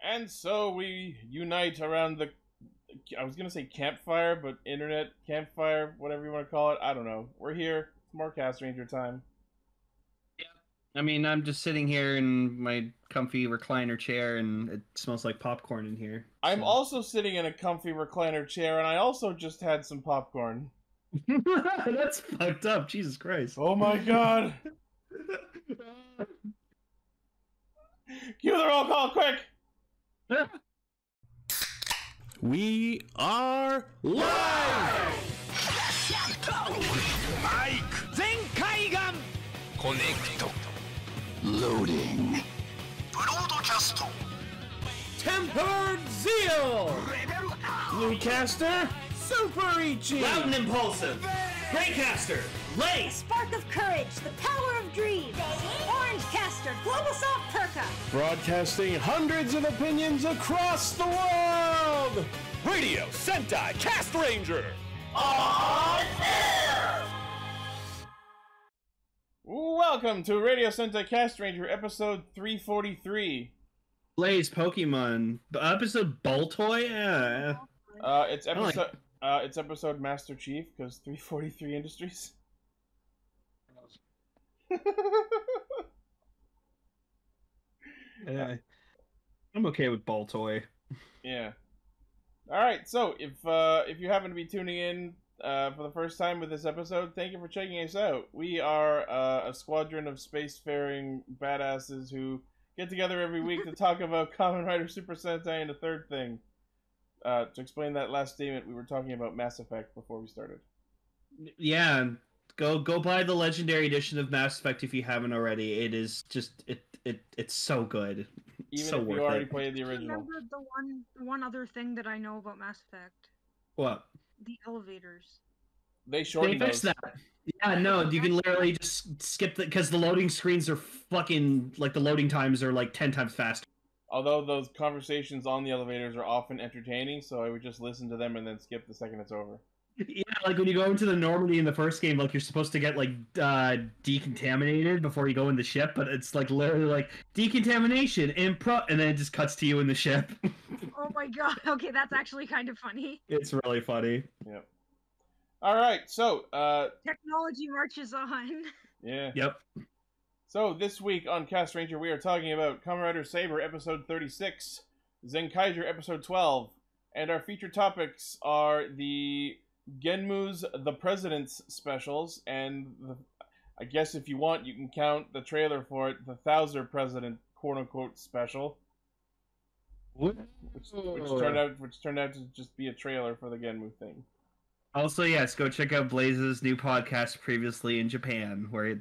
And so we unite around the, I was going to say campfire, but internet campfire, whatever you want to call it. I don't know. We're here. It's more Cast Ranger time. I mean, I'm just sitting here in my comfy recliner chair, and it smells like popcorn in here. I'm so- also sitting in a comfy recliner chair, and I also just had some popcorn. That's fucked up. Jesus Christ. Oh my god. Cue the roll call, quick! We are live! Mike! Zenkaigan! Connect. Loading. Broadcast. Tempered Zeal! Bluecaster, Super Ichi! Loud and impulsive. Greycaster. Lace. Spark of Courage, the power of dreams. Orange Caster, Global Soft Perka. Broadcasting hundreds of opinions across the world! Radio Sentai Cast Ranger! Welcome to Radio Sentai Cast Ranger episode 343. Blaze Pokemon. Episode Baltoy? Yeah. It's episode it's episode Master Chief because 343 Industries. I'm okay with Baltoy. Yeah. All right. So if you happen to be tuning in for the first time with this episode, thank you for checking us out. We are a squadron of spacefaring badasses who get together every week to talk about Kamen Rider Super Sentai and a third thing. To explain that last statement, we were talking about Mass Effect before we started. Yeah, go buy the Legendary Edition of Mass Effect if you haven't already. It is just it's so good. Even So if worth you already it. played the original. Remember the one other thing that I know about Mass Effect? What? The elevators. They They shortened fixed those. that. Yeah, no, you can literally just skip the because the loading screens are fucking like the loading times are like 10 times faster. Although those conversations on the elevators are often entertaining, so I would just listen to them and then skip the second it's over. Yeah, like when you go into the Normandy in the first game, like you're supposed to get like decontaminated before you go in the ship, but it's like literally like decontamination and then it just cuts to you in the ship. Oh my god. Okay, that's actually kind of funny. It's really funny. Yep. All right, so Technology marches on. yeah. Yep. So this week on Cast Ranger, we are talking about Kamen Rider Saber episode 36, Zenkaiger episode 12, and our featured topics are the Genmu's The President's specials, and I guess if you want, you can count the trailer for it, the Thouser President quote-unquote special, which turned out to just be a trailer for the Genmu thing. Also, yes, go check out Blaze's new podcast, Previously in Japan, where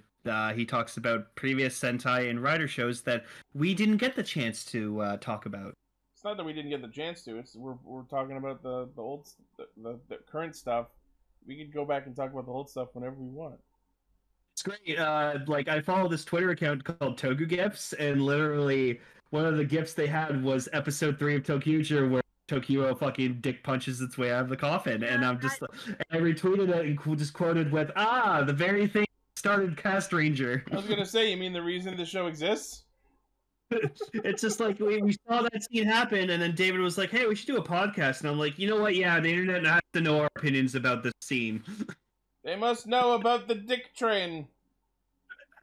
he talks about previous Sentai and Rider shows that we didn't get the chance to talk about. It's not that we didn't get the chance to. It's we're talking about the old the current stuff. We could go back and talk about the old stuff whenever we want. It's great. Like I follow this Twitter account called Togu Gifts, and literally one of the gifts they had was episode 3 of Tokyuger, where Tokyo fucking dick punches its way out of the coffin, and I'm just I retweeted it and just quoted with the very thing that started Cast Ranger. I was gonna say, you mean the reason the show exists? It's just like we saw that scene happen, and then David was like, "Hey, we should do a podcast," and I'm like, "You know what? Yeah, the internet has to know our opinions about this scene." They must know about the dick train.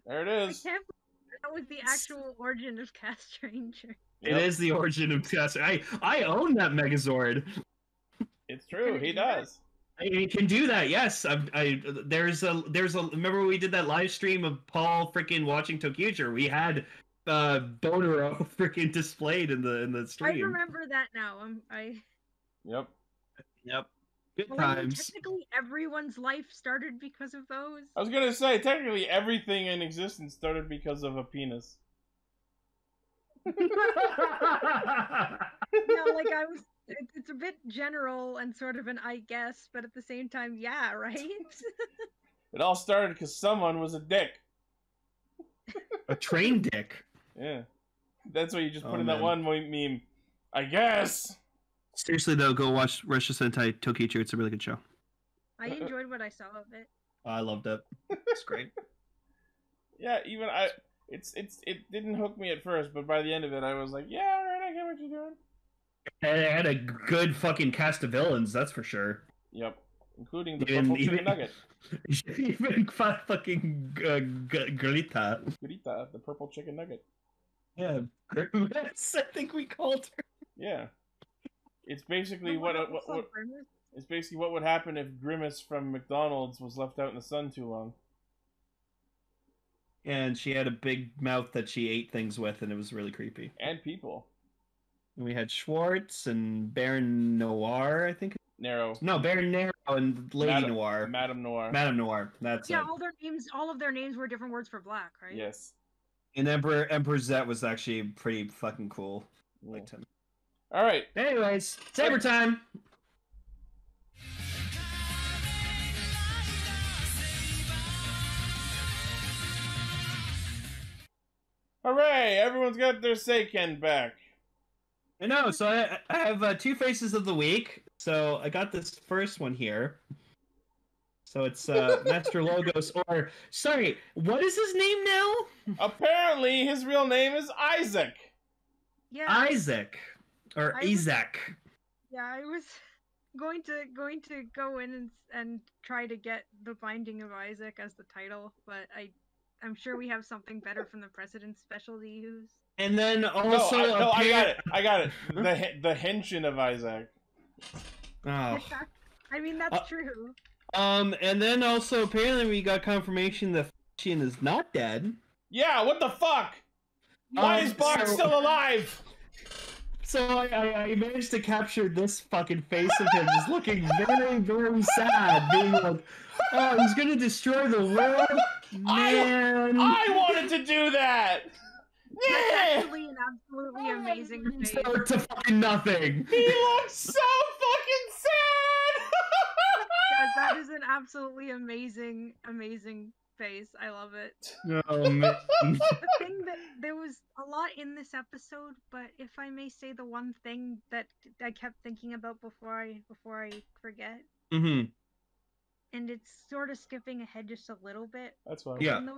There it I is. can't believe that was the actual origin of Cast Ranger. It is the origin of Cast. I own that Megazord. It's true. He does. I can do that. Yes, there's a. Remember when we did that live stream of Paul freaking watching Tokyuger? We had Bonero freaking displayed in the stream. I remember that now. Yep. Yep. Good Well, I mean, times. technically, everyone's life started because of those. I was gonna say, technically, everything in existence started because of a penis. No, like it's a bit general and sort of an I guess, but at the same time, yeah, right? It all started because someone was a dick. A train dick. Yeah. That's what you just put Oh, in that man. one meme. I guess. Seriously though, go watch Russia Sentai Tokiichi. It's a really good show. I enjoyed what I saw of it. I loved it. It's great. Yeah, even it didn't hook me at first, but by the end of it, I was like, yeah, alright, I get know what you're doing. And it had a good fucking cast of villains, that's for sure. Yep. Including the purple chicken nugget. Even fucking Grita. Grita, the purple chicken nugget. Yeah, Grimace, I think we called her. Yeah. It's basically what it's basically what would happen if Grimace from McDonald's was left out in the sun too long. And she had a big mouth that she ate things with, and it was really creepy. And people. And we had Schwartz and Baron Noir, I think. Nero. No, Baron Nero and Lady Noir. Madame Noir. Madame Noir. That's yeah, it. all of their names were different words for black, right? Yes. And Emperor Zet was actually pretty fucking cool. Yeah. Liked him. All right. Anyways, Saber time. Hooray! Everyone's got their Seiken back. I know, so I have two faces of the week. So I got this first one here. So it's Master Logos, or sorry, what is his name now? Apparently, his real name is Isaac. Yeah. Isaac, or Isaac. Yeah, I was going to go in and try to get The Binding of Isaac as the title, but I'm sure we have something better from the President's Special to use. And then also, I got it. The Henshin of Isaac. Oh. I mean, that's true. And then also apparently we got confirmation that Shin is not dead. Yeah, what the fuck? Why is Bach still alive? So I managed to capture this fucking face of him just looking very, very sad, being like, oh, he's gonna destroy the world? Man! I wanted to do that! Yeah! Actually an absolutely amazing face. To fucking nothing! He looks so fucking sad! Guys, that is an absolutely amazing face. I love it. Oh, man. The thing that there was a lot in this episode, but if I may say the one thing that I kept thinking about before I forget. Mm-hmm. And it's sort of skipping ahead just a little bit. That's fine. Yeah. And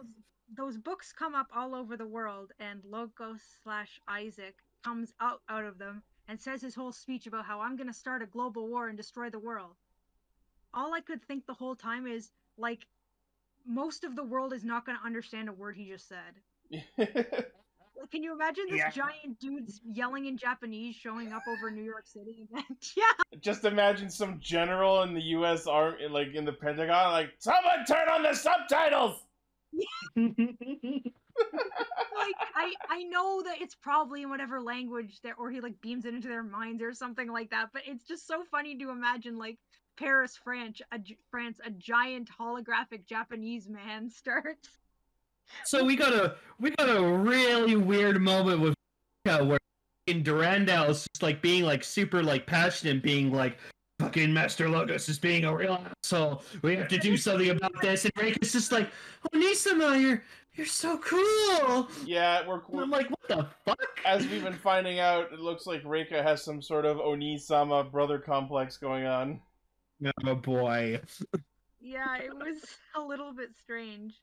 those books come up all over the world, and Logos/Isaac comes out of them and says his whole speech about how I'm gonna start a global war and destroy the world. All I could think the whole time is, like, most of the world is not gonna understand a word he just said. Like, can you imagine this giant dude yelling in Japanese showing up over New York City? Yeah. Just imagine some general in the U.S. Army, like in the Pentagon, like, someone turn on the subtitles! Like, I know that it's probably in whatever language that, or he like beams it into their minds or something like that, but it's just so funny to imagine, like, Paris, France, a giant holographic Japanese man starts. So we got a really weird moment with where in Durandal's just like being like super like passionate and being like, fucking Master Logos is being a real asshole. We have to do something about this. And Reika's just like, oh, Nisama, you're so cool. Yeah, and I'm like, what the fuck? As we've been finding out, it looks like Reika has some sort of Oni-sama brother complex going on. Oh boy. Yeah, it was a little bit strange.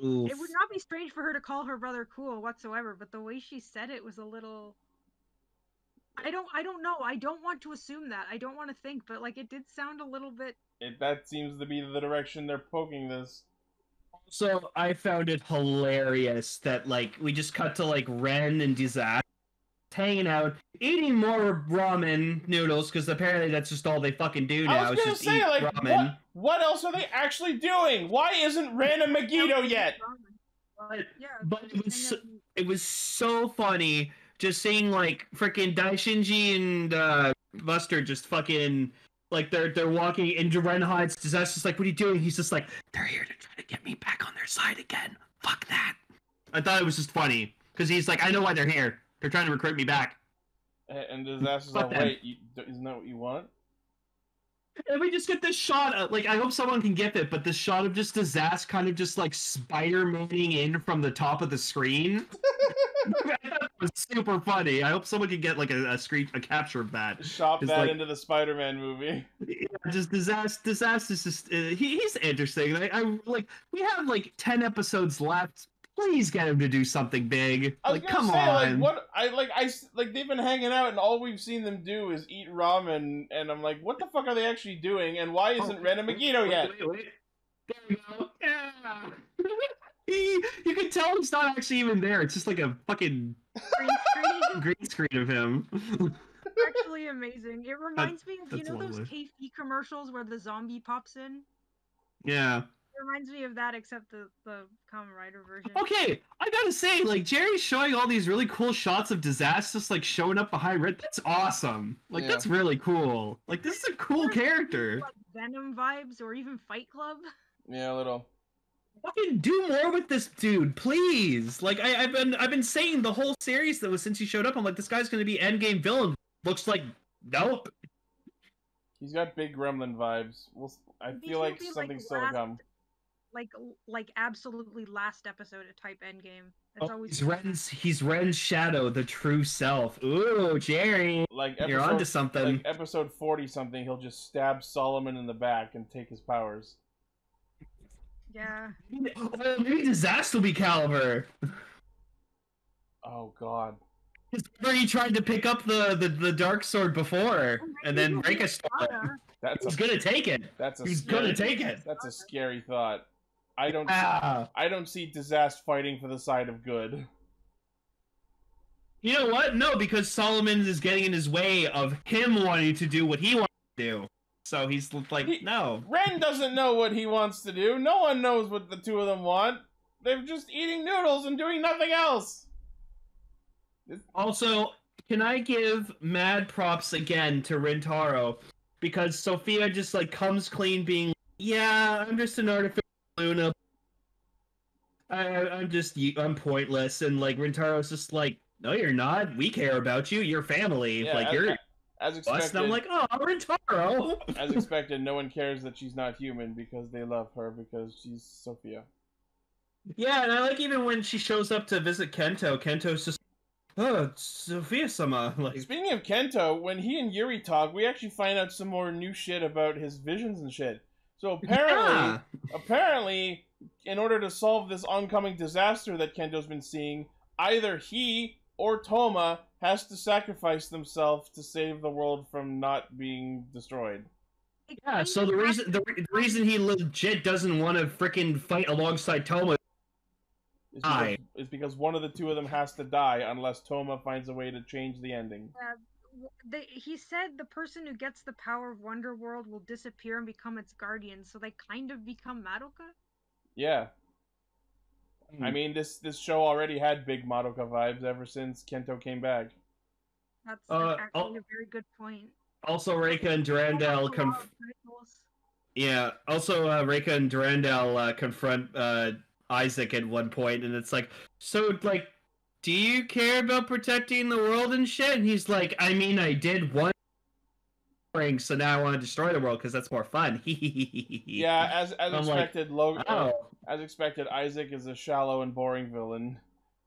Oof. It would not be strange for her to call her brother cool whatsoever, but the way she said it was a little... I don't know. I don't want to assume that. I don't want to think, but like it did sound a little bit... That seems to be the direction they're poking this. So I found it hilarious that like we just cut to like Ren and Disaster hanging out, eating more ramen noodles, because apparently that's just all they fucking do now. I was gonna say, like, ramen. What else are they actually doing? Why isn't Ren a Megiddo yet? But it was so funny just seeing like freaking Daishinji and Buster just fucking like they're walking and Ren hides. Disaster's like, what are you doing? He's just like, they're here to try to get me back on their side again. Fuck that. I thought it was just funny because he's like, I know why they're here. They're trying to recruit me back. And Disaster's like, wait, isn't that what you want? And we just get this shot of, like, I hope someone can get it, but this shot of just Disaster kind of just, like, Spider-Maning in from the top of the screen. That was super funny. I hope someone can get, like, a capture of that. Shop that like, into the Spider-Man movie. Yeah, just Disaster's just, he's interesting. I like, we have, like, 10 episodes left. Please get him to do something big. I was Like, gonna come say, on. like they've been hanging out, and all we've seen them do is eat ramen, and I'm like, what the fuck are they actually doing? And why isn't Ren and Megiddo yet? Wait. There we go. Yeah. You can tell he's not actually even there. It's just like a fucking Green screen. green screen of him. Actually amazing. It reminds me of, you that's know, those lovely. KP commercials where the zombie pops in? Yeah. It reminds me of that, except the Kamen Rider version. Okay, I gotta say, like, Jerry's showing all these really cool shots of disasters, like, showing up behind Red. That's awesome. Like, Yeah. that's really cool. Like, this is a cool character. Like Venom vibes, or even Fight Club. Yeah, a little. Fucking do more with this dude, please. Like, I've been saying the whole series that was since he showed up. I'm like, this guy's gonna be endgame villain. Looks like, nope. He's got big Gremlin vibes. I Maybe feel he'll like be, like, something's still to last- come. Like absolutely last episode type endgame. That's Oh, always he's Ren's shadow, the true self. Ooh, Jerry, Like you're onto something. Like episode 40 something, he'll just stab Solomon in the back and take his powers. yeah. Oh, maybe Disaster will be Caliber. Oh god. Remember he tried to pick up the dark sword before, and then Reika stole it. He's gonna take it. He's gonna take it. That's a scary thought. I don't see Disaster fighting for the side of good. You know what? No, because Solomon is getting in his way of him wanting to do what he wants to do. So he's like, no. Ren doesn't know what he wants to do. No one knows what the two of them want. They're just eating noodles and doing nothing else. Also, can I give mad props again to Rintaro? Because Sophia just like comes clean being, yeah, I'm just an artificial Luna. I'm pointless. And like Rintaro's just like, no, you're not. We care about you. You're family. Yeah, like you're as us. expected. And I'm like, oh, Rintaro. As expected, no one cares that she's not human because they love her because she's Sophia. Yeah, and I like even when she shows up to visit Kento. Kento's just, oh, it's Sophia-sama. Like, Speaking of Kento, when he and Yuri talk, we actually find out some more new shit about his visions and shit. So apparently, in order to solve this oncoming disaster that Kento's been seeing, either he or Toma has to sacrifice themselves to save the world from not being destroyed. yeah. So the reason he legit doesn't want to freaking fight alongside Toma. Is because one of the two of them has to die unless Toma finds a way to change the ending. He said the person who gets the power of Wonderworld will disappear and become its guardian, so they kind of become Madoka? Yeah. I mean, this show already had big Madoka vibes ever since Kento came back. That's actually a very good point. Also, Reika and Durandal Reika and Durandal confront Isaac at one point, and it's like, so, like, do you care about protecting the world and shit? And he's like, I mean, I did one thing, so now I want to destroy the world because that's more fun. Yeah, as expected, like, as expected, Isaac is a shallow and boring villain.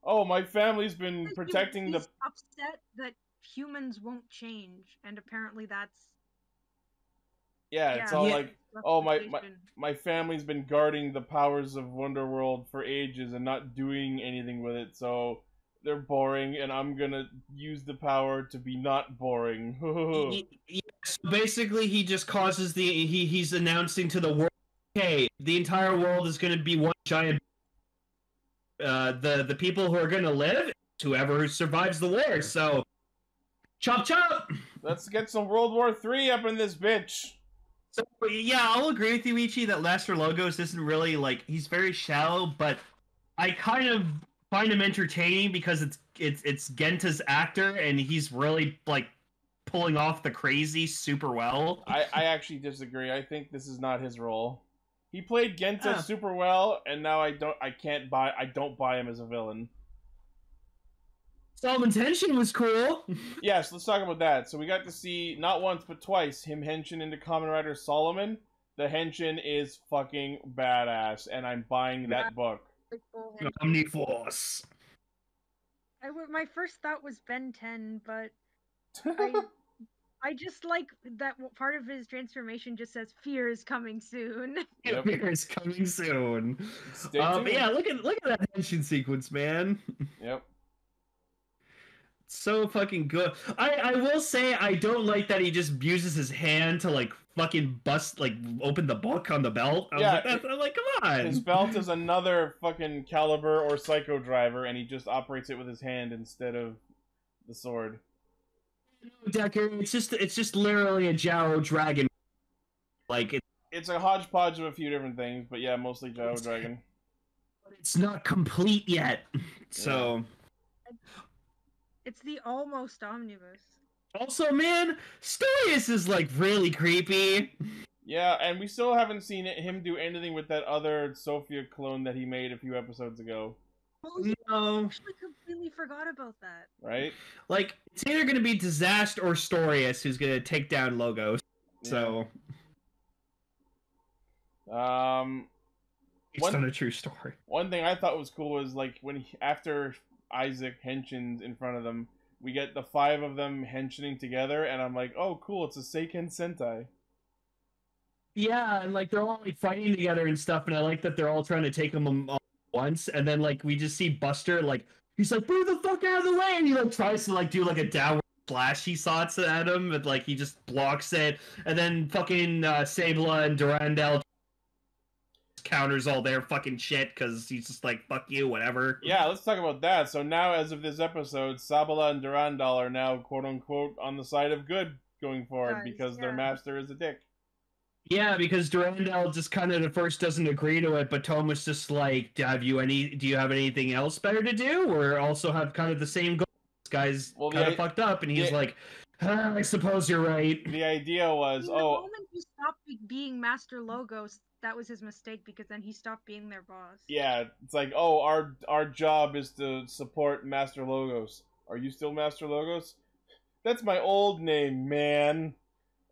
Oh, my family's been protecting he's upset that humans won't change, and apparently that's... Yeah, it's all like, oh, my family's been guarding the powers of Wonderworld for ages and not doing anything with it, so they're boring, and I'm gonna use the power to be not boring. So basically, he just causes he's announcing to the world, okay, the entire world is gonna be one giant. The people who are gonna live, whoever survives the war. So, chop chop. Let's get some World War III up in this bitch. So yeah, I'll agree with you, Ichi, that Lester Logos isn't really like, he's very shallow, but I kind of find him entertaining because it's Genta's actor and he's really like pulling off the crazy super well. I actually disagree. I think this is not his role. He played Genta super well, and now I don't buy him as a villain. Solomon Tension was cool. Yes, let's talk about that. So we got to see, not once but twice, him henshin into Kamen Rider Solomon. The henshin is fucking badass, and I'm buying that book. Omniforce. My first thought was Ben 10, but I just like that part of his transformation just says "Fear is coming soon." Yep. Fear is coming soon. Stay But tuned. yeah, look at that henshin sequence, man. Yep. So fucking good. I will say I don't like that he just uses his hand to like fucking bust like open the book on the belt. I'm like, come on. His belt is another fucking Caliber or Psycho Driver, and he just operates it with his hand instead of the sword. Decker, it's just literally a Jaro dragon. Like It's a hodgepodge of a few different things, but yeah, mostly Jaro Dragon. it's not complete yet. So It's the almost omnibus. also, man, Stoius is like really creepy. Yeah, and we still haven't seen him do anything with that other Sophia clone that he made a few episodes ago, Oh, yeah, I No, actually completely forgot about that. right? like it's either gonna be Disaster or Storius who's gonna take down Logos. So it's One- not a true story. One thing I thought was cool was like when after Isaac henshins in front of them, we get the 5 of them henshining together, and I'm like, oh, cool, it's a Seiken Sentai. Yeah, and like they're all like fighting together and stuff, and I like that they're all trying to take them all at once, and then like we just see Buster like he's like move the fuck out of the way, and he like tries to like do like a downward slash he thoughts at him, but like he just blocks it, and then fucking Sabla and Durandal counters all their fucking shit because he's just like fuck you, whatever. Yeah, let's talk about that. So now, as of this episode, Sabala and Durandal are now quote-unquote on the side of good going forward Guys, because their yeah. master is a dick. Yeah, because Durandal just kind of at first doesn't agree to it, but Toma's just like, do you have anything else better to do, or also have kind of the same goal? This guy's Well, kind of fucked up, and he's like, I suppose you're right. The idea was, The moment he stopped being Master Logos, that was his mistake because then he stopped being their boss. yeah, it's like, oh, our job is to support Master Logos. Are you still Master Logos? That's my old name, man.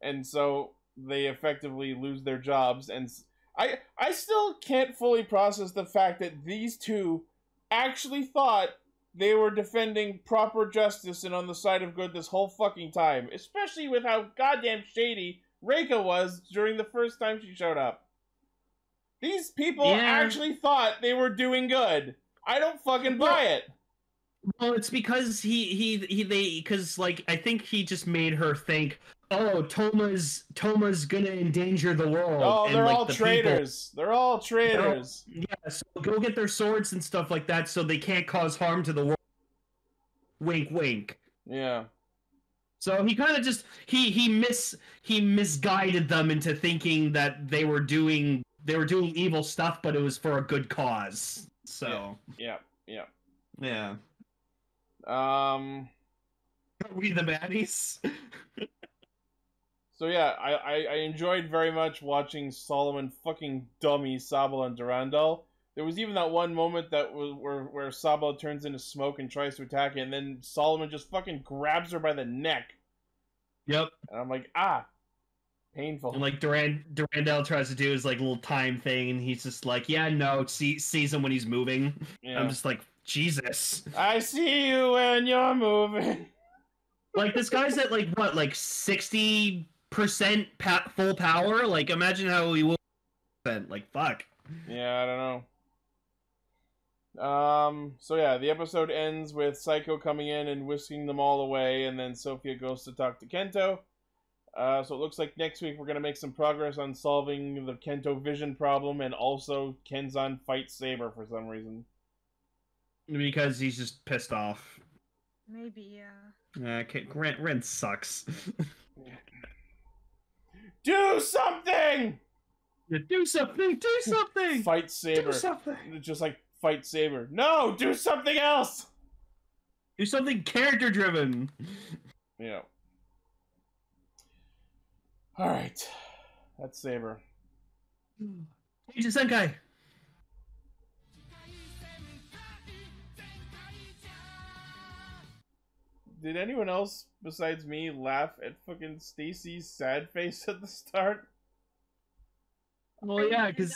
And so they effectively lose their jobs, and I still can't fully process the fact that these two actually thought they were defending proper justice and on the side of good this whole fucking time, especially with how goddamn shady Reika was during the first time she showed up. These people actually thought they were doing good. I don't fucking buy it. Well, it's because because like I think he just made her think, oh, Toma's gonna endanger the world. Oh, and, they're like, all the traitors. They're all traitors. Yeah, so go get their swords and stuff like that so they can't cause harm to the world. Wink, wink. Yeah. So he kind of just he misguided them into thinking that they were doing evil stuff, but it was for a good cause. So Yeah. yeah. Are we the baddies? So yeah, I enjoyed very much watching Solomon fucking dummy Sabala and Durandal. There was even that one moment that was where Sabala turns into smoke and tries to attack it, and then Solomon just fucking grabs her by the neck. Yep. And I'm like, painful. And like Durandal tries to do his like little time thing, and he's just like, yeah, no, sees him when he's moving. Yeah. I'm just like, Jesus. I see you when you're moving. Like this guy's at like what, like 60% full power? Like imagine how he will. Like fuck. Yeah, I don't know. So yeah, the episode ends with Psycho coming in and whisking them all away, and then Sophia goes to talk to Kento. So it looks like next week we're gonna make some progress on solving the Kento vision problem, and also Kenzan fights Saber for some reason. Because he's just pissed off. Maybe, yeah. Ren sucks. Do something! Do something! Do something! Fight Saber. Do something! Just like fight Saber. No, do something else! Do something character driven! Yeah. Alright. That's Saber. Eiji Senkai! Did anyone else besides me laugh at fucking Stacy's sad face at the start? Well, yeah, because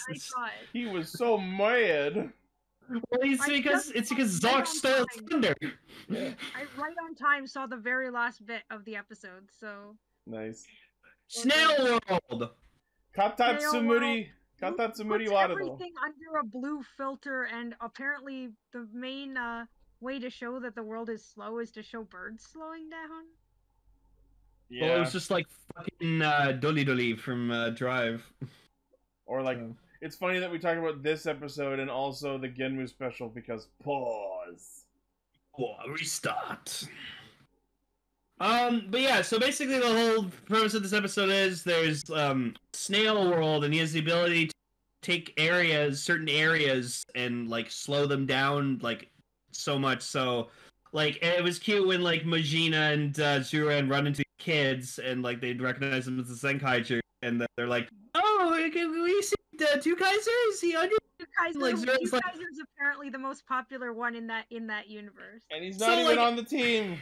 he was so mad. Well, it's because Zoc stole thunder. I right on time saw the very last bit of the episode, so Nice. Snail World. Katatsumuri Puts Wado. everything under a blue filter, and apparently the main way to show that the world is slow is to show birds slowing down. Yeah. Well, it was just like fucking Dolly Dolly from Drive. Or like, it's funny that we talk about this episode and also the Genmu special because pause. Oh, restart. But yeah, so basically the whole premise of this episode is there's Snail World, and he has the ability to take certain areas, and like slow them down like so much. So like it was cute when like Majina and Zuran run into kids, and like they'd recognize them as the Zenkaiger, and then they're like, "Oh, can we see the Two Kaiser? Is he under?" Like, Two Kaiser's apparently the most popular one in that universe. And he's not even on the team.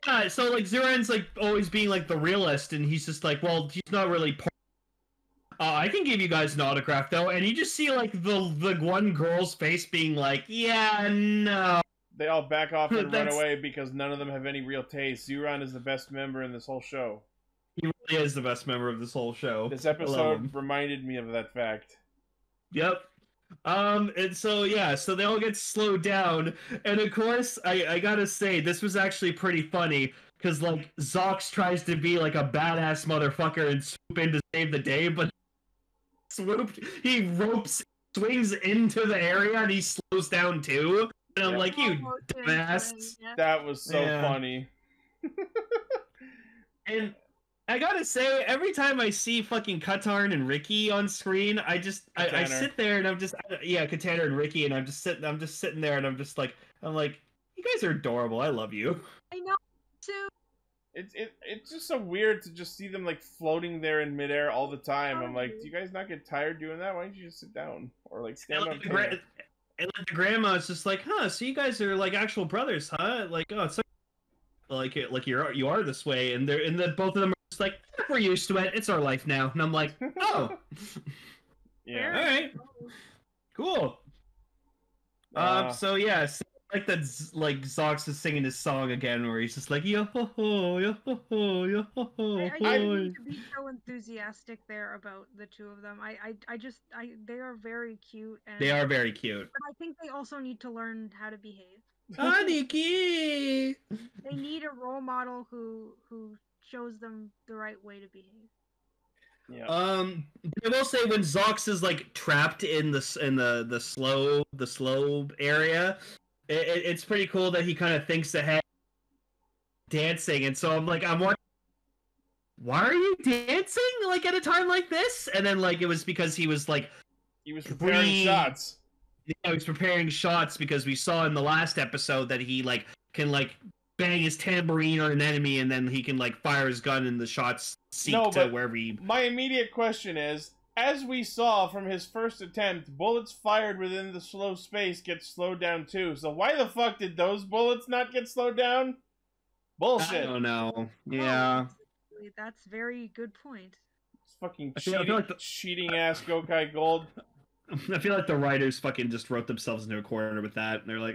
Yeah, so like Zuran's like always being like the realist, and he's just like, well, he's not really I can give you guys an autograph though, and you just see like the one girl's face being like, yeah, no. They all back off and run away because none of them have any real taste. Zuran is the best member in this whole show. He really is the best member of this whole show. This episode reminded me of that fact. Yep. And so yeah, so they all get slowed down, and of course I gotta say this was actually pretty funny because like Zox tries to be like a badass motherfucker and swoop in to save the day, but he swings into the area and he slows down too, and I'm like, you dumbass. That was so funny. And I gotta say, every time I see fucking Katarn and Ricky on screen, I sit there and I'm just Katana and Ricky, and I'm just sitting there and I'm like, you guys are adorable. I love you. I know too. It's just so weird to just see them like floating there in midair all the time. I'm like, do you guys not get tired doing that? Why don't you just sit down or like stand up? And like the grandma is just like, huh? So you guys are like actual brothers, huh? Like, oh, it's like you are this way, and then both of them are just like, we're used to it. It's our life now. And I'm like, oh, yeah, all right, cool. So yeah, so like that, like Zox is singing his song again, where he's just like, yo ho ho, yo ho ho, yo ho ho. I didn't mean to be so enthusiastic there about the two of them. They are very cute. And they are very cute. But I think they also need to learn how to behave. Aniki! They need a role model who shows them the right way to behave. Yeah. I will say when Zox is like trapped in the slow area, it's pretty cool that he kind of thinks ahead, dancing, and so I'm watching. Why are you dancing like at a time like this? And then like it was because he was preparing shots. Yeah, he was preparing shots because we saw in the last episode that he like can like bang his tambourine on an enemy, and then he can like fire his gun and the shots seek to wherever he... My immediate question is, as we saw from his first attempt, bullets fired within the slow space get slowed down too. So why the fuck did those bullets not get slowed down? Bullshit. I don't know. Yeah. Oh, that's very good point. It's fucking cheating ass Gokai Gold. I feel like the writers fucking just wrote themselves into a corner with that, and they're like,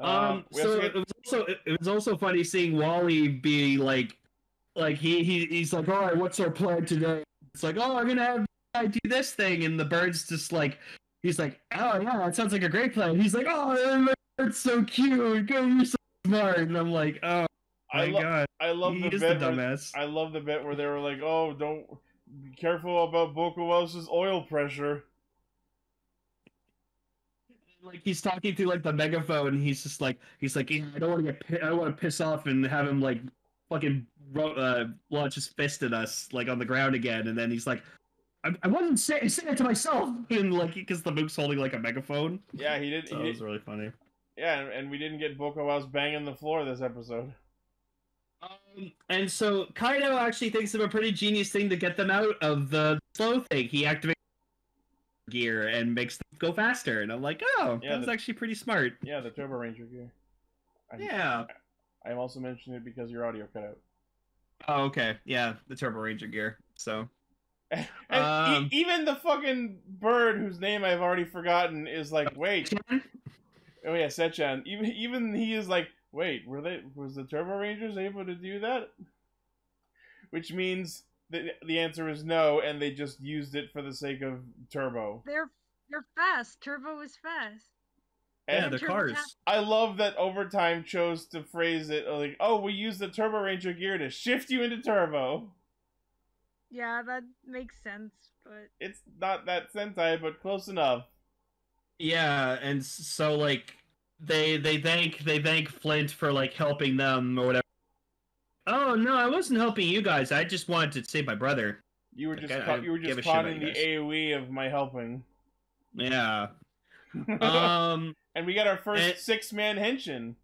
So it was also funny seeing Wally be like he's like, all right, what's our plan today? It's like, oh, I'm gonna have I do this thing, and the bird's just like, he's like, oh yeah, that sounds like a great plan. He's like, oh, the bird's so cute, you're so smart, and I'm like, oh my god, I love he the is bit. the dumbass. I love the bit where they were like, oh, don't be careful about Bokuwel's oil pressure. Like he's talking through like the megaphone, and he's like, yeah, I don't want to piss off and have him like fucking launch his fist at us like on the ground again, and then he's like, I wasn't saying it to myself, and like because the Mook's holding like a megaphone. Yeah, he did. So it was really funny. Yeah, and we didn't get Bokuwel's banging the floor this episode. And so Kaido actually thinks of a pretty genius thing to get them out of the slow thing. He activates gear and makes them go faster, and I'm like, oh, yeah, that was actually pretty smart. Yeah, the Turbo Ranger gear. I'm also mentioning it because your audio cut out. Oh, okay. Yeah, the Turbo Ranger gear. So, and even the fucking bird whose name I've already forgotten is like, wait. Oh yeah, Sechan. Even he is like, Wait, was the Turbo Rangers able to do that? Which means the answer is no, and they just used it for the sake of Turbo. They're fast. Turbo is fast. Yeah, And they're Turbo cars. Task- I love that Overtime chose to phrase it like, "Oh, we use the Turbo Ranger gear to shift you into Turbo." Yeah, that makes sense, but It's not that Sentai, but close enough. Yeah, and so like they thank Flint for like helping them or whatever. Oh no, I wasn't helping you guys. I just wanted to save my brother. You were Like, just I you were give just a shit caught about in you the guys. AOE of my helping. Yeah. And we got our first and- 6-man henshin.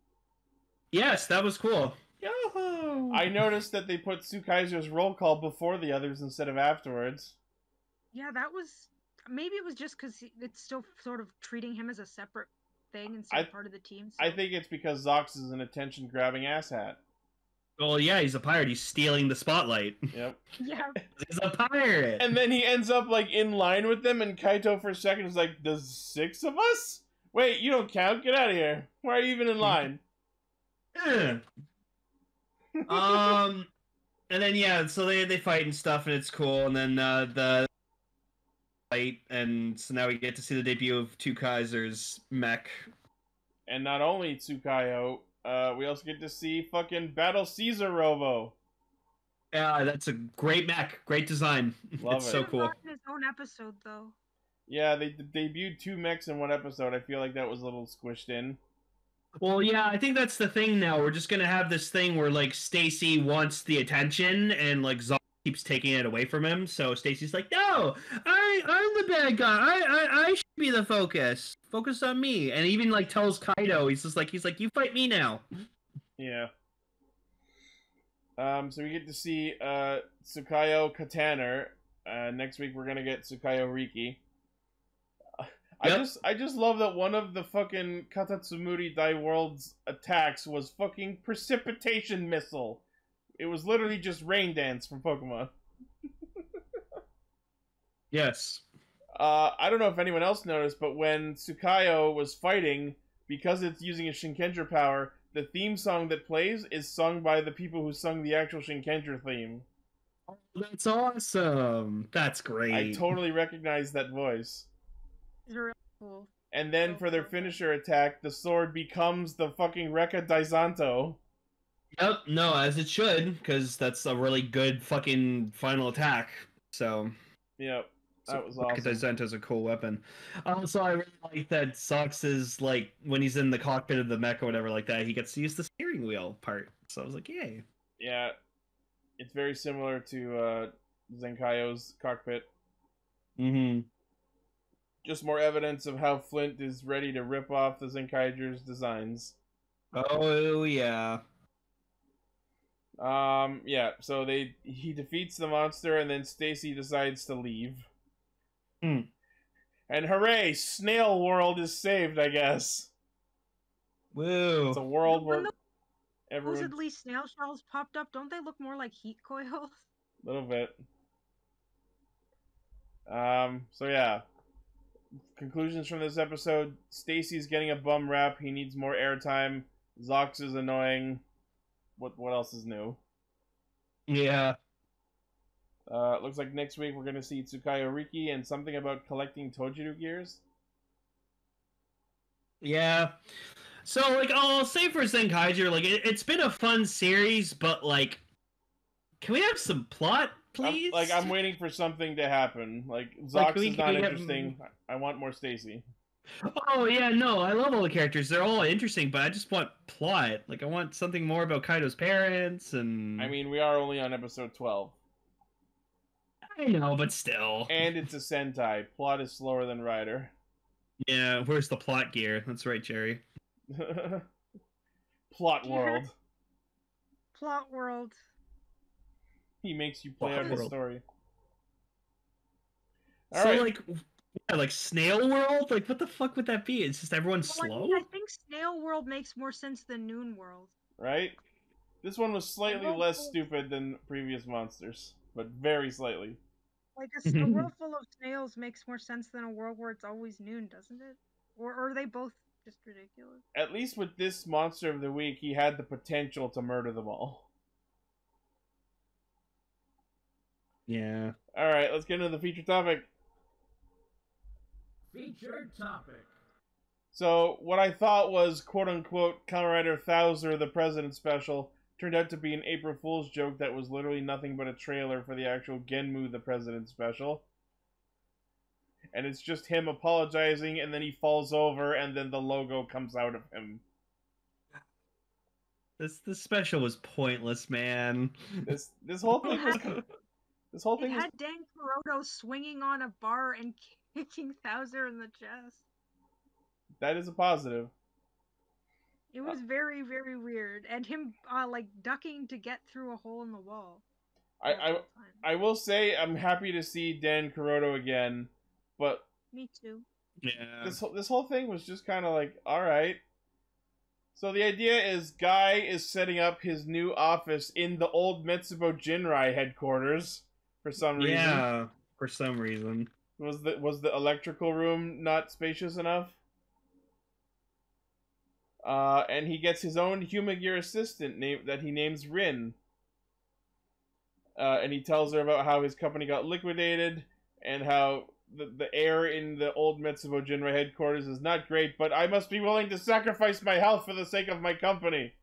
Yes, that was cool. Yo-ho! I noticed that they put Tsukaiser's roll call before the others instead of afterwards. yeah, that was maybe it was just because it's still sort of treating him as a separate thing instead of part of the team. So. I think it's because Zox is an attention-grabbing asshat. Well, yeah, he's a pirate. He's stealing the spotlight. Yep. Yeah, He's a pirate. And then he ends up like in line with them, and Kaito for a second is like, "There's 6 of us? Wait, you don't count. Get out of here. Why are you even in line?" Yeah. And then yeah, so they fight and stuff, and it's cool. And then the fight, and so now we get to see the debut of Two Kaisers mech. And not only Tsukayo, we also get to see fucking Battle Caesar Robo. Yeah, that's a great mech, great design. Love It's it. so Should've cool. gotten his own episode though. Yeah, they debuted 2 mechs in one episode. I feel like that was a little squished in. Well, yeah, I think that's the thing now. We're just gonna have this thing where like Stacy wants the attention, and like Zod keeps taking it away from him. So Stacy's like, "No, I'm the bad guy. I should be the focus. Focus on me." And even like tells Kaido, he's like, "You fight me now." Yeah. So we get to see Tsukayo Kataner. Next week we're gonna get Tsukayo Riki. Yep. I just love that one of the fucking Katatsumuri Dai World's attacks was fucking precipitation missile. It was literally just Rain Dance from Pokemon. Yes. I don't know if anyone else noticed, but when Tsukayo was fighting, because it's using a Shinkenger power, the theme song that plays is sung by the people who sung the actual Shinkenger theme. That's awesome. That's great. I totally recognize that voice. It's really cool. And then for their finisher attack, the sword becomes the fucking Rekka Daizanto. Yep. No, as it should, because that's a really good fucking final attack. So. Yep, that was awesome. Zento's a cool weapon. Also, I really like that Sox is like when he's in the cockpit of the mech or whatever like that, he gets to use the steering wheel part. So I was like, yay. Yeah, it's very similar to Zenkaio's cockpit. Mm-hmm. Just more evidence of how Flint is ready to rip off the Zenkaiger's designs. Oh yeah. Yeah, so he defeats the monster, and then Stacy decides to leave. Hmm. And hooray, Snail World is saved, I guess. Woo. It's a world where When everyone... supposedly snail shells popped up, don't they look more like heat coils? A little bit. So yeah. Conclusions from this episode. Stacy's getting a bum rap. He needs more airtime. Zox is annoying. What else is new? Yeah. Looks like next week we're going to see Tsukayo Riki and something about collecting Tojiru gears. Yeah. So, like, I'll say for Zenkaiger, like, it's been a fun series, but, like, can we have some plot, please? I'm waiting for something to happen. Like, Zox Like, is not interesting. I want more Stacy. Oh, yeah, no, I love all the characters. They're all interesting, but I just want plot. Like, I want something more about Kaido's parents, and... I mean, we are only on episode 12. I know, but still. And it's a Sentai. Plot is slower than Rider. Yeah, where's the plot gear? That's right, Jerry. Plot world. Plot world. He makes you play Plot out his world. story. So, Alright. like, yeah, like Snail World? Like, what the fuck would that be? It's just everyone Well, slow? I think Snail World makes more sense than Noon World. Right? This one was slightly World less full- stupid than previous monsters, but very slightly. Like a world full of snails makes more sense than a world where it's always noon, doesn't it? Or are they both Just ridiculous. At least with this Monster of the Week, he had the potential to murder them all. Yeah. Alright, let's get into the feature topic. Featured topic. So, what I thought was quote-unquote Kamen Rider Thouser the President special turned out to be an April Fool's joke that was literally nothing but a trailer for the actual Genmu the President special. And it's just him apologizing, and then he falls over, and then the logo comes out of him. This special was pointless, man. This whole thing was... This whole It thing was... had Dan Kuroto swinging on a bar and kicking Thouser in the chest. That is a positive. It was very, very weird. And him, like, ducking to get through a hole in the wall. I will say I'm happy to see Dan Kuroto again, but... Me too. Yeah. This whole thing was just kind of like, alright. So the idea is Guy is setting up his new office in the old Metsubo Jinrai headquarters for some reason. Yeah, for some reason. Was the electrical room not spacious enough? And he gets his own Humagear assistant that he names Rin. And he tells her about how his company got liquidated and how the air in the old Metsubo Jinrai headquarters is not great, but I must be willing to sacrifice my health for the sake of my company.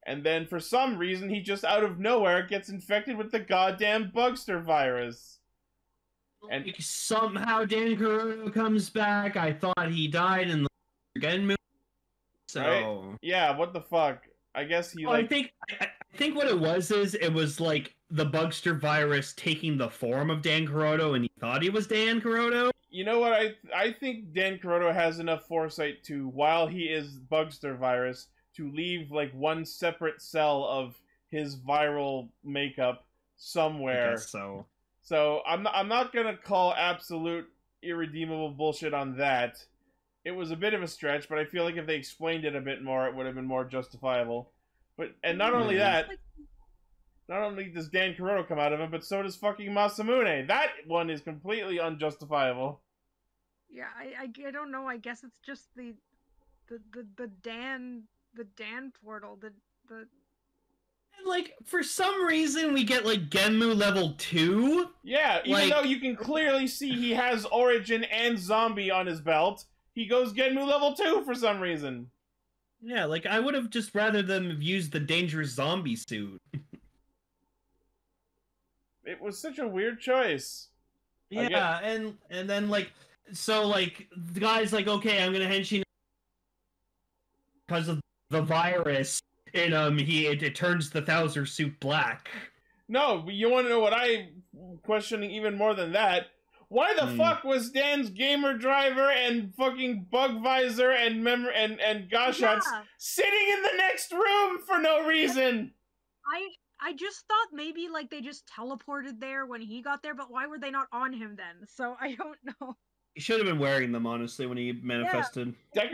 And then, for some reason, he just out of nowhere gets infected with the goddamn Bugster virus. And Like, somehow Dan Kuroto comes back. I thought he died in the Genmu. So Right? Yeah, what the fuck? I guess he like... I think what it was like the Bugster virus taking the form of Dan Kuroto, and he thought he was Dan Kuroto. You know what? I think Dan Kuroto has enough foresight to, while he is Bugster virus, to leave like one separate cell of his viral makeup somewhere. I guess so. So I'm not gonna call absolute irredeemable bullshit on that. It was a bit of a stretch, but I feel like if they explained it a bit more, it would have been more justifiable. And not only that, not only does Dan Kuroto come out of it, but so does fucking Masamune. That one is completely unjustifiable. Yeah, I don't know. I guess it's just the Dan portal. The Like, for some reason, we get, like, Genmu level 2? Yeah, even though you can clearly see he has Origin and Zombie on his belt, he goes Genmu level 2 for some reason. Yeah, like, I would have just rather them have used the Dangerous Zombie suit. It was such a weird choice. Yeah, and then, like, so, like, the guy's like, okay, I'm gonna henshin because of the virus, and, it turns the Thouser suit black. No, but you want to know what I'm questioning even more than that? Why the fuck was Dan's gamer driver and fucking bug visor and Gashats sitting in the next room for no reason? I just thought maybe like they just teleported there when he got there, but why were they not on him then? So I don't know. He should have been wearing them, honestly, when he manifested. Yeah.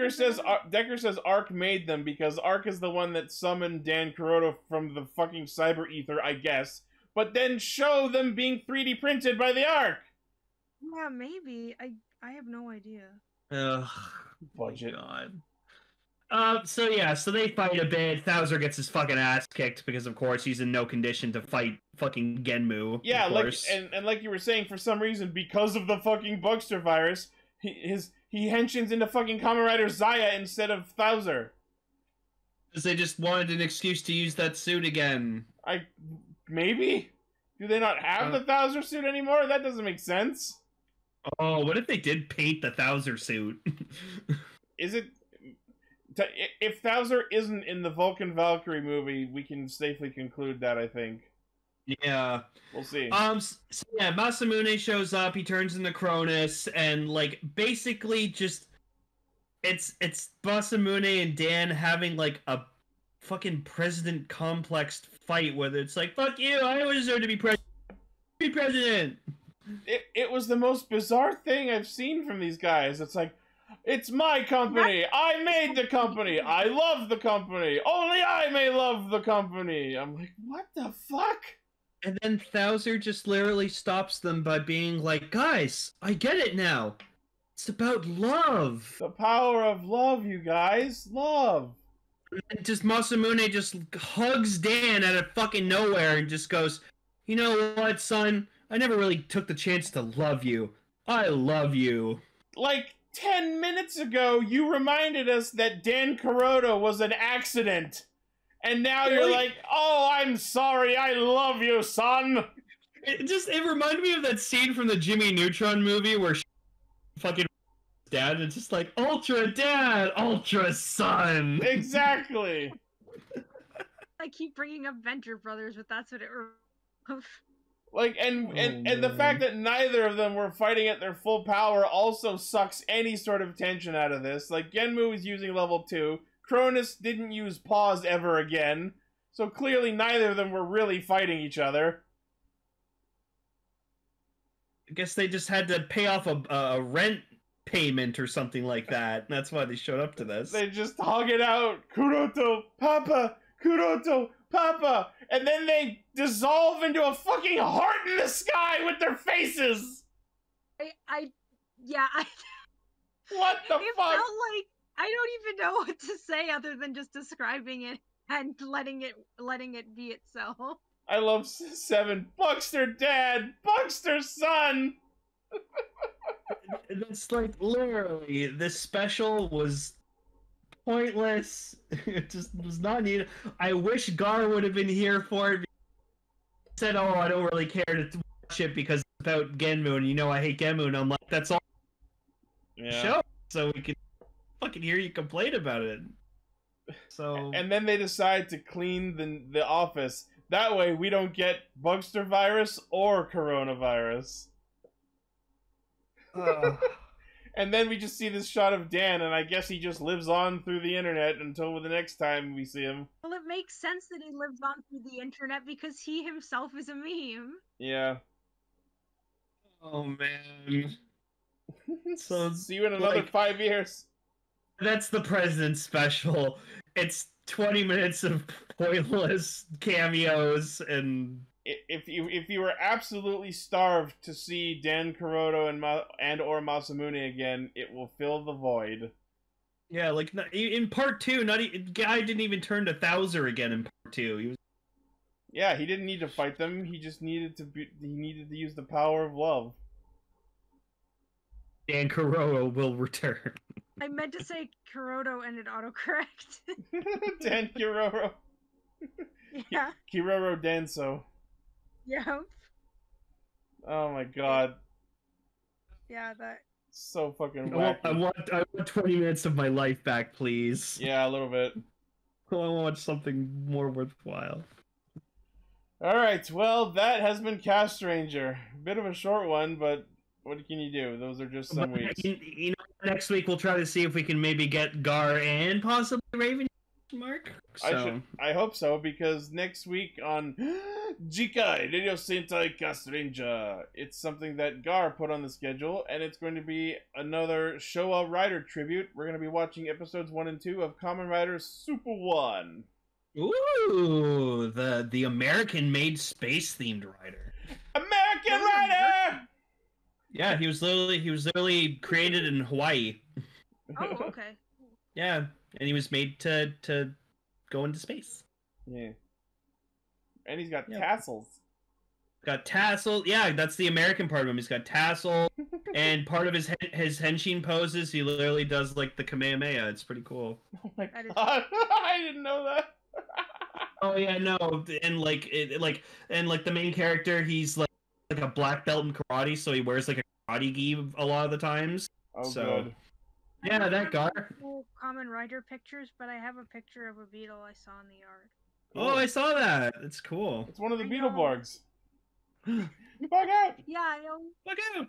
Decker says Ark made them because Ark is the one that summoned Dan Kuroto from the fucking cyber ether, I guess. But then show them being 3D printed by the Ark. Yeah, maybe. I have no idea. Ugh. Budget. God. So they fight a bit. Thouser gets his fucking ass kicked because, of course, he's in no condition to fight fucking Genmu. Yeah, and like you were saying, for some reason, because of the fucking Bugster virus, he henshins into fucking Kamen Rider Zaya instead of Thouser. Because they just wanted an excuse to use that suit again. Maybe? Do they not have the Thouser suit anymore? That doesn't make sense. Oh, what if they did paint the Thouser suit? Is it... If Thouser isn't in the Vulcan Valkyrie movie, we can safely conclude that, I think. Yeah. We'll see. So yeah, Masamune shows up, he turns into Cronus, and, like, basically just... It's Masamune and Dan having, like, a fucking president complex fight, where it's like, fuck you, I deserve to be president! It was the most bizarre thing I've seen from these guys. It's like, it's my company. I made the company. I love the company. Only I may love the company. I'm like, what the fuck? And then Thouser just literally stops them by being like, guys, I get it now. It's about love. The power of love, you guys. Love. And just Masamune just hugs Dan out of fucking nowhere and just goes, "You know what, son? I never really took the chance to love you. I love you." Like 10 minutes ago, you reminded us that Dan Kuroda was an accident. And now you're Really? like, oh, I'm sorry. I love you, son. It reminded me of that scene from the Jimmy Neutron movie where fucking dad, and it's just like, Ultra Dad, Ultra Son. Exactly. I keep bringing up Venture Brothers, but that's what it. Like, and the fact that neither of them were fighting at their full power also sucks any sort of tension out of this. Like, Genmu is using level 2. Cronus didn't use pause ever again. So clearly neither of them were really fighting each other. I guess they just had to pay off a rent payment or something like that. That's why they showed up to this. They just hug it out. Kuroto, Papa! Kuroto, Papa! And then they dissolve into a fucking heart in the sky with their faces! Yeah, What the it fuck? felt like I don't even know what to say other than just describing it and letting it be itself. I love 7. Buckster Dad! Buckster Son! It's like, literally, this special was pointless. It just was not needed. I wish Gar would have been here for it. He said, "Oh, I don't really care to watch it because it's about Genmu, and you know I hate Genmu," and I'm like, that's all show, so we can fucking hear you complain about it. So And then they decide to clean the office. That way we don't get Bugster virus or coronavirus. And then we just see this shot of Dan, and I guess he just lives on through the internet until the next time we see him. Well, it makes sense that he lives on through the internet because he himself is a meme. Yeah. oh man. So See you in another like, 5 years. that's the president's special. It's 20 minutes of pointless cameos and If you were absolutely starved to see Dan Kuroto and or Masamune again, it will fill the void. yeah, like in part 2, guy didn't even turn to Thouser again in part 2. He was Yeah, he didn't need to fight them. He just needed to use the power of love. Dan Kuroto will return. I meant to say Kuroto and it autocorrect. Dan Kuroro. Yeah. Kiroro Danso. Yep. Oh my god. Yeah, that. So fucking I want, wacky. I want 20 minutes of my life back, please. Yeah, a little bit. I want something more worthwhile. Alright, well, that has been Cast Ranger. Bit of a short one, but what can you do? Those are just some But, weeks. you know, next week we'll try to see if we can maybe get Gar and possibly Raven. Mark. So. I hope so, because next week on Jikai Radio Sentai Cast Ranger, it's something that Gar put on the schedule, and it's going to be another Showa Rider tribute. We're going to be watching episodes 1 and 2 of Kamen Rider Super 1. Ooh, the American-made space-themed rider. American Rider! Yeah, he was literally created in Hawaii. Oh, okay. Yeah, and he was made to go into space. Yeah. And he's got Yeah. tassels. Got tassel. Yeah, that's the American part of him. He's got tassel, and part of his henshin poses, he literally does like the Kamehameha. It's pretty cool. Oh my That is- god, I didn't know that. Oh yeah, no, and like the main character, he's like a black belt in karate, so he wears like a karate gi a lot of the times. Oh, So- good. Yeah, I that don't Gar. have cool Common Rider pictures, but I have a picture of a beetle I saw in the yard. Oh, I saw that. It's cool. It's one of the I know. Beetleborgs. Bug out! Yeah, I know. Look out!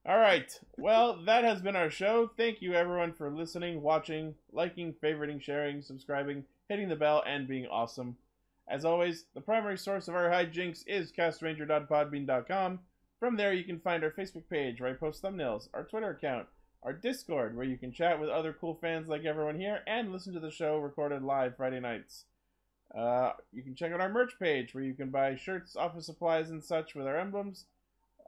Alright, well, that has been our show. Thank you everyone for listening, watching, liking, favoriting, sharing, subscribing, hitting the bell, and being awesome. As always, the primary source of our hijinks is castranger.podbean.com. From there you can find our Facebook page where I post thumbnails, our Twitter account, our Discord where you can chat with other cool fans like everyone here, and listen to the show recorded live Friday nights. You can check out our merch page where you can buy shirts, office supplies, and such with our emblems.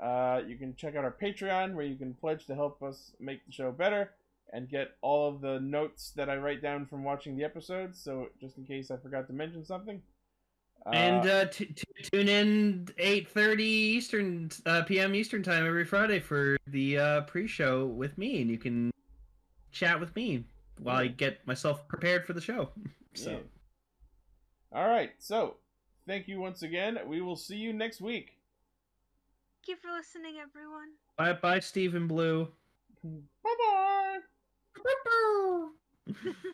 You can check out our Patreon, where you can pledge to help us make the show better and get all of the notes that I write down from watching the episodes, so just in case I forgot to mention something. And tune in 8:30 Eastern p.m. Eastern time every Friday for the pre-show with me, and you can chat with me while I get myself prepared for the show. So, yeah. All right. So, thank you once again. We will see you next week. Thank you for listening, everyone. Bye, Stephen Blue. Bye-bye. Bye-bye.